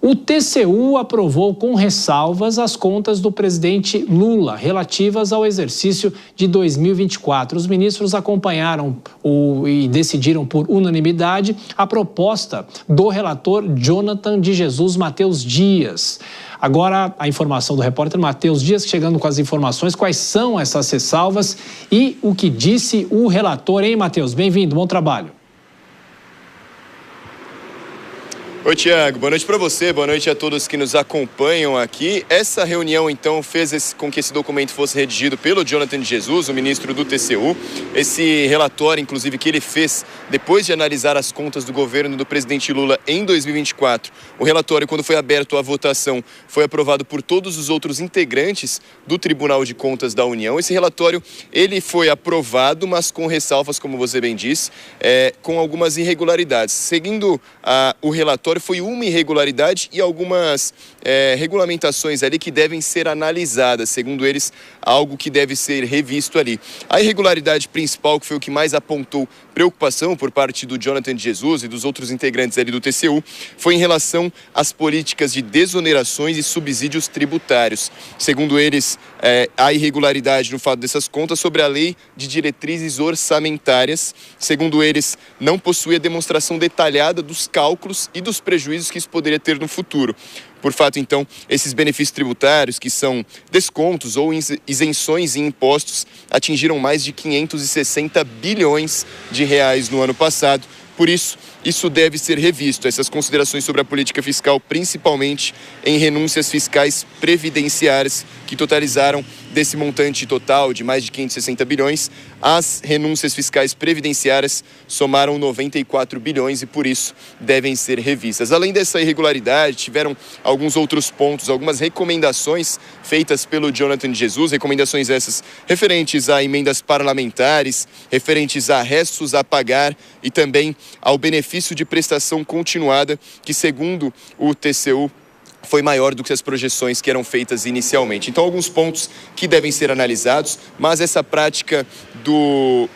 O TCU aprovou com ressalvas as contas do presidente Lula relativas ao exercício de 2024. Os ministros acompanharam e decidiram por unanimidade a proposta do relator Jonathan de Jesus Matheus Dias. Agora, a informação do repórter Matheus Dias, chegando com as informações, quais são essas ressalvas e o que disse o relator, hein, Matheus? Bem-vindo, bom trabalho. Oi, Tiago. Boa noite para você, boa noite a todos que nos acompanham aqui. Essa reunião, então, fez com que esse documento fosse redigido pelo Jonathan de Jesus, o ministro do TCU. Esse relatório, inclusive, que ele fez depois de analisar as contas do governo do presidente Lula em 2024. O relatório, quando foi aberto à votação, foi aprovado por todos os outros integrantes do Tribunal de Contas da União. Esse relatório, ele foi aprovado, mas com ressalvas, como você bem disse, com algumas irregularidades. Seguindo o relatório, foi uma irregularidade e algumas regulamentações ali que devem ser analisadas, segundo eles, algo que deve ser revisto ali. A irregularidade principal, que foi o que mais apontou preocupação por parte do Jonathan de Jesus e dos outros integrantes ali do TCU, foi em relação às políticas de desonerações e subsídios tributários. Segundo eles, há irregularidade no fato dessas contas sobre a lei de diretrizes orçamentárias. Segundo eles, não possuía demonstração detalhada dos cálculos e dos prejuízos que isso poderia ter no futuro. Por fato, então, esses benefícios tributários, que são descontos ou isenções em impostos, atingiram mais de 560 bilhões de reais no ano passado. Por isso deve ser revisto, essas considerações sobre a política fiscal, principalmente em renúncias fiscais previdenciárias, que totalizaram desse montante total de mais de 560 bilhões, as renúncias fiscais previdenciárias somaram 94 bilhões e, por isso, devem ser revistas. Além dessa irregularidade, tiveram alguns outros pontos, algumas recomendações feitas pelo Jonathan de Jesus, recomendações essas referentes a emendas parlamentares, referentes a restos a pagar e também ao benefício de prestação continuada, que, segundo o TCU, foi maior do que as projeções que eram feitas inicialmente. Então, alguns pontos que devem ser analisados, mas essa prática do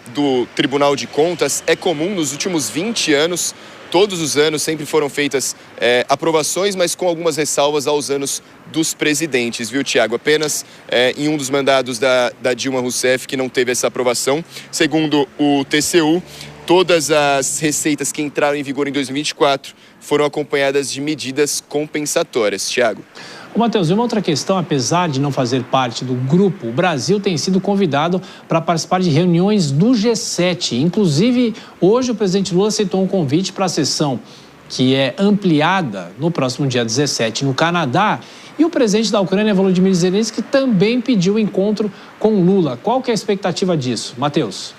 Tribunal de Contas é comum nos últimos 20 anos. Todos os anos sempre foram feitas aprovações, mas com algumas ressalvas aos anos dos presidentes, viu, Tiago? Apenas em um dos mandados da Dilma Rousseff que não teve essa aprovação. Segundo o TCU, todas as receitas que entraram em vigor em 2024 foram acompanhadas de medidas compensatórias. Tiago. Matheus, e uma outra questão, apesar de não fazer parte do grupo, o Brasil tem sido convidado para participar de reuniões do G7. Inclusive, hoje o presidente Lula aceitou um convite para a sessão que é ampliada no próximo dia 17 no Canadá. E o presidente da Ucrânia, Volodymyr Zelensky, também pediu encontro com Lula. Qual que é a expectativa disso? Matheus.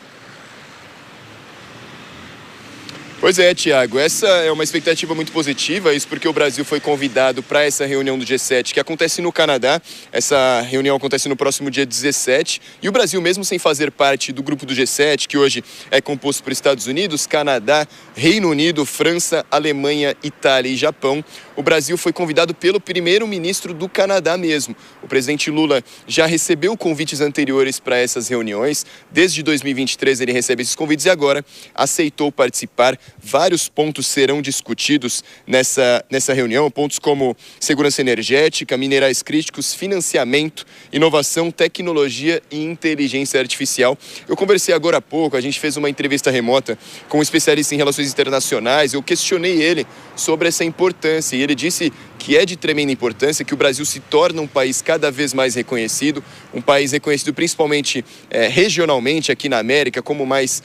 Pois é, Tiago, essa é uma expectativa muito positiva, isso porque o Brasil foi convidado para essa reunião do G7, que acontece no Canadá. Essa reunião acontece no próximo dia 17, e o Brasil, mesmo sem fazer parte do grupo do G7, que hoje é composto por Estados Unidos, Canadá, Reino Unido, França, Alemanha, Itália e Japão, o Brasil foi convidado pelo primeiro-ministro do Canadá mesmo. O presidente Lula já recebeu convites anteriores para essas reuniões, desde 2023 ele recebe esses convites e agora aceitou participar. Vários pontos serão discutidos nessa reunião, pontos como segurança energética, minerais críticos, financiamento, inovação, tecnologia e inteligência artificial. Eu conversei agora há pouco, a gente fez uma entrevista remota com um especialista em relações internacionais, eu questionei ele sobre essa importância e ele disse que é de tremenda importância, que o Brasil se torna um país cada vez mais reconhecido, um país reconhecido principalmente regionalmente aqui na América, como mais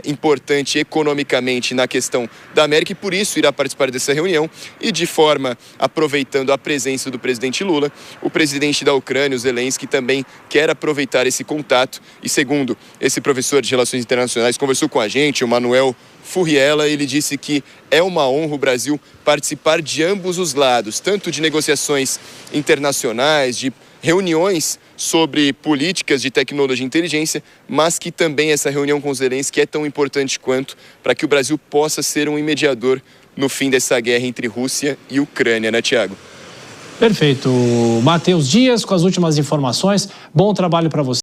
importante economicamente na questão da América, e por isso irá participar dessa reunião e de forma aproveitando a presença do presidente Lula, o presidente da Ucrânia, o Zelensky, também quer aproveitar esse contato e, segundo esse professor de Relações Internacionais, conversou com a gente, o Manuel Furriela, ele disse que é uma honra o Brasil participar de ambos os lados, tanto de negociações internacionais, de reuniões sobre políticas de tecnologia e inteligência, mas que também essa reunião com os Zelensky é tão importante quanto para que o Brasil possa ser um mediador no fim dessa guerra entre Rússia e Ucrânia, né, Tiago? Perfeito. Matheus Dias com as últimas informações. Bom trabalho para você.